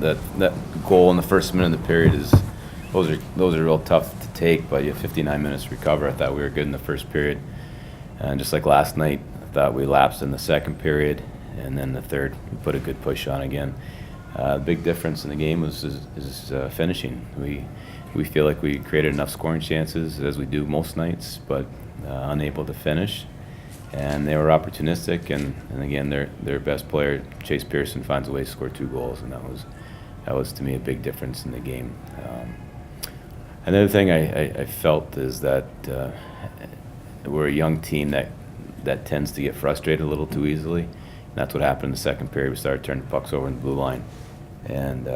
that goal in the first minute of the period is those are real tough to take, but you have 59 minutes to recover. I thought we were good in the first period, and just like last night, I thought we lapsed in the second period, and then the third we put a good push on again. The big difference in the game is finishing. We feel like we created enough scoring chances as we do most nights, but unable to finish. And they were opportunistic, and again, their best player, Chase Pearson, finds a way to score 2 goals, and that was to me a big difference in the game. Another thing I felt is that we're a young team that tends to get frustrated a little too easily. And that's what happened in the second period. We started turning pucks over in the blue line, and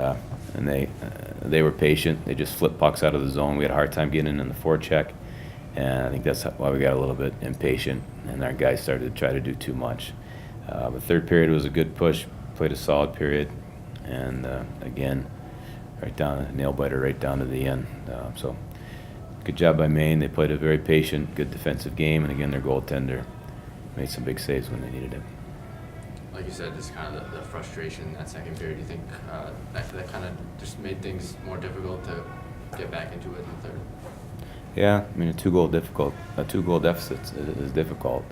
they were patient. They just flipped pucks out of the zone. We had a hard time getting in the forecheck. And I think that's why we got a little bit impatient, and our guys started to try to do too much. The third period was a good push, played a solid period, and again, right down, nail biter right down to the end. So good job by Maine. They played a very patient, good defensive game, and again, their goaltender made some big saves when they needed it. Like you said, just kind of the frustration in that second period. Do you think that kind of just made things more difficult to get back into it in the third? Yeah, I mean a two-goal deficit is difficult,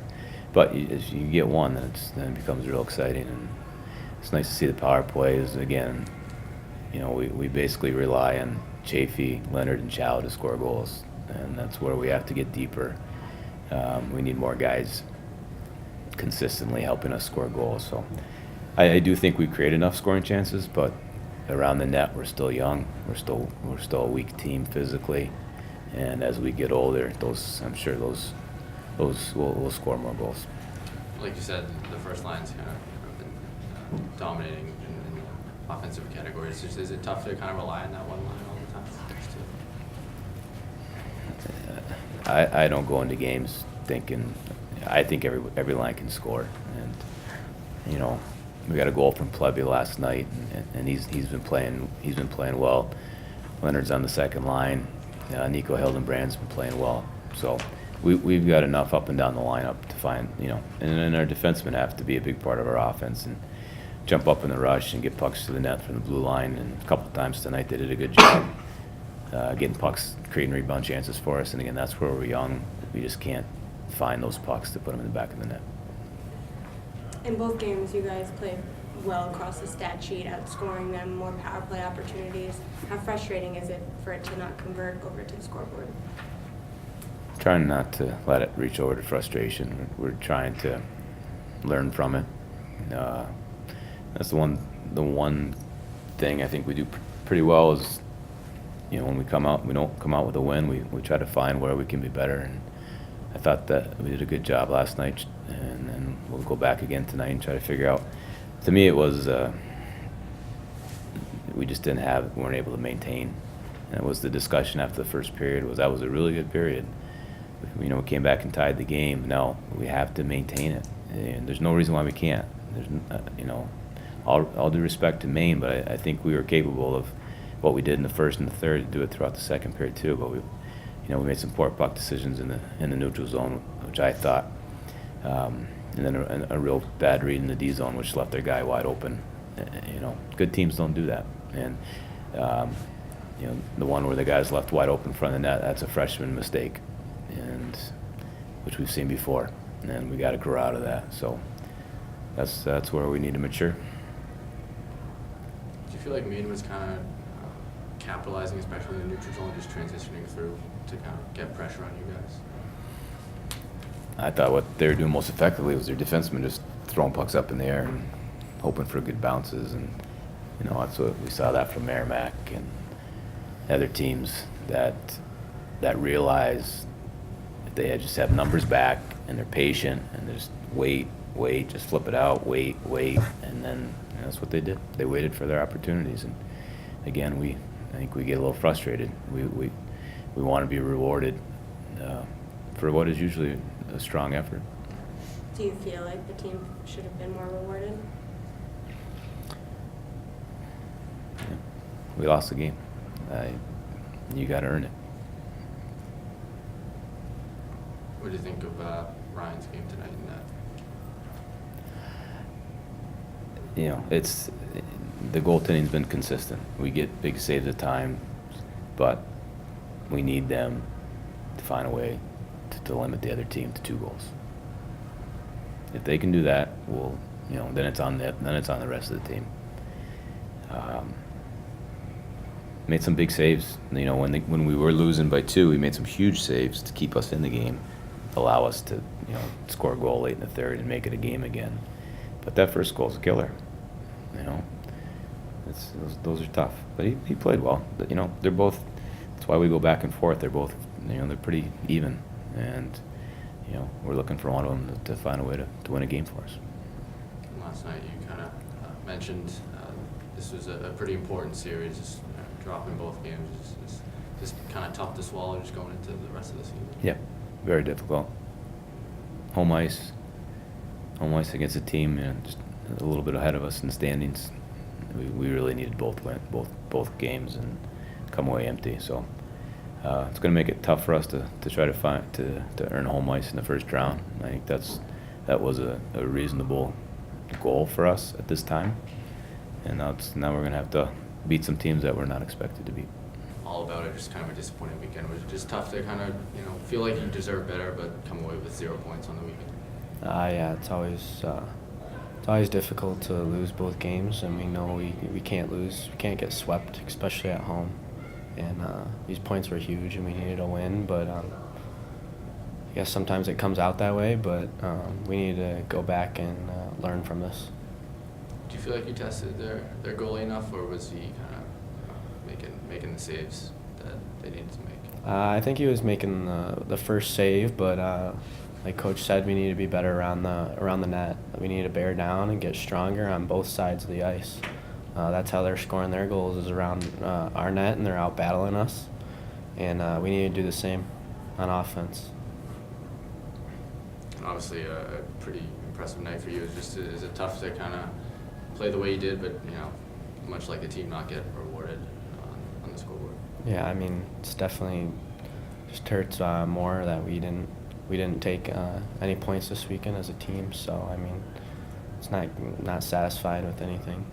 but as you get one, then it becomes real exciting, and it's nice to see the power plays again. You know, we basically rely on Chafee, Leonard, and Chow to score goals, and that's where we have to get deeper. We need more guys consistently helping us score goals. So I do think we create enough scoring chances, but around the net we're still young. We're still a weak team physically. And as we get older, I'm sure those will score more goals. Like you said, the first line's kind of been dominating in the offensive categories. Is it tough to kind of rely on that one line all the time? I don't go into games thinking. I think every line can score, and you know, we got a goal from Pleby last night, and he's been playing well. Leonard's on the second line. Nico Hildenbrand's been playing well, so we've got enough up and down the lineup to find, you know, and then our defensemen have to be a big part of our offense and jump up in the rush and get pucks to the net from the blue line. And a couple of times tonight they did a good job getting pucks, creating rebound chances for us. And again, that's where we're young. We just can't find those pucks to put them in the back of the net. In both games, you guys played well across the stat sheet, outscoring them, more power play opportunities. How frustrating is it for it to not convert over to the scoreboard? Trying not to let it reach over to frustration. We're trying to learn from it. That's the one thing I think we do pretty well is, you know, when we don't come out with a win. We try to find where we can be better, and I thought that we did a good job last night, and we'll go back again tonight and try to figure out. To me, it was we just weren't able to maintain. And it was the discussion after the first period that was a really good period. You know, we came back and tied the game. Now we have to maintain it, and there's no reason why we can't. There's, you know, all due respect to Maine, but I think we were capable of what we did in the first and the third to do it throughout the second period too. But we made some poor puck decisions in the neutral zone, which I thought. And then a real bad read in the D zone, which left their guy wide open. You know, good teams don't do that. And you know, the one where the guy's left wide open in front of the net, that's a freshman mistake, and which we've seen before. And we got to grow out of that. So that's where we need to mature. Do you feel like Maine was kind of capitalizing, especially in the neutral zone, just transitioning through to kind of get pressure on you guys? I thought what they were doing most effectively was their defensemen just throwing pucks up in the air and hoping for good bounces, and you know, that's what we saw that from Merrimack and other teams that realize that they just have numbers back and they're patient and they just wait, just flip it out, wait, and then that's what they did. They waited for their opportunities, and again, I think we get a little frustrated. We want to be rewarded for what is usually a strong effort. Do you feel like the team should have been more rewarded? Yeah. We lost the game. You got to earn it. What do you think of Ryan's game tonight in that? You know, the goaltending's been consistent. We get big saves at times, but we need them to find a way to limit the other team to 2 goals. If they can do that, we'll, then it's on the rest of the team. Made some big saves. When we were losing by 2, we made some huge saves to keep us in the game, allow us to, score a goal late in the third and make it a game again. But that first goal's a killer. Those are tough. But he played well. But, they're both. That's why we go back and forth. They're both, they're pretty even, and we're looking for one of them to find a way to win a game for us. Last night you kind of mentioned this was a pretty important series. Just dropping both games is just kind of tough to swallow just going into the rest of the season. Yeah, very difficult. Home ice against a team just a little bit ahead of us in the standings. We really needed both games and come away empty. So it's going to make it tough for us to try to earn home ice in the first round. I think that was a reasonable goal for us at this time. And now we're going to have to beat some teams that we're not expected to beat. All about it, just kind of a disappointing weekend. Was it just tough to kind of feel like you deserve better, but come away with 0 points on the weekend? Yeah, it's always difficult to lose both games, and we know we can't lose. We can't get swept, especially at home. And these points were huge, and we needed a win. But I guess sometimes it comes out that way. But we need to go back and learn from this. Do you feel like you tested their goalie enough, or was he kind of making the saves that they needed to make? I think he was making the first save, but like Coach said, we need to be better around the net. We need to bear down and get stronger on both sides of the ice. That's how they're scoring their goals, is around our net, and they're out battling us. And we need to do the same on offense. And obviously, a pretty impressive night for you. Is it tough to kind of play the way you did, but much like the team, not get rewarded on the scoreboard? Yeah, I mean, it's definitely just hurts more that we didn't take any points this weekend as a team. So I mean, it's not satisfied with anything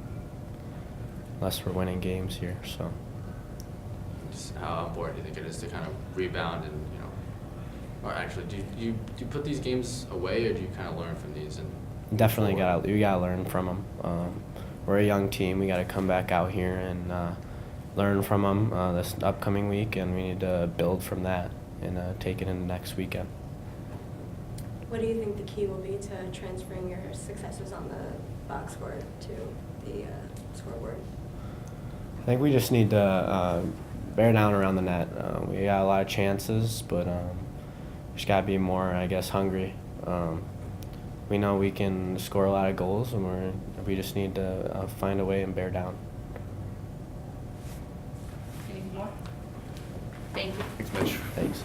unless we're winning games here. So just how important do you think it is to kind of rebound and or actually do you put these games away, or do you kind of learn from these and definitely we gotta learn from them. We're a young team. We got to come back out here and learn from them this upcoming week, and we need to build from that and take it into next weekend. What do you think the key will be to transferring your successes on the box score to the scoreboard? I think we just need to bear down around the net. We got a lot of chances, but just got to be more, I guess, hungry. We know we can score a lot of goals, and we just need to find a way and bear down. Anything more? Thank you. Thanks, Mitch. Thanks.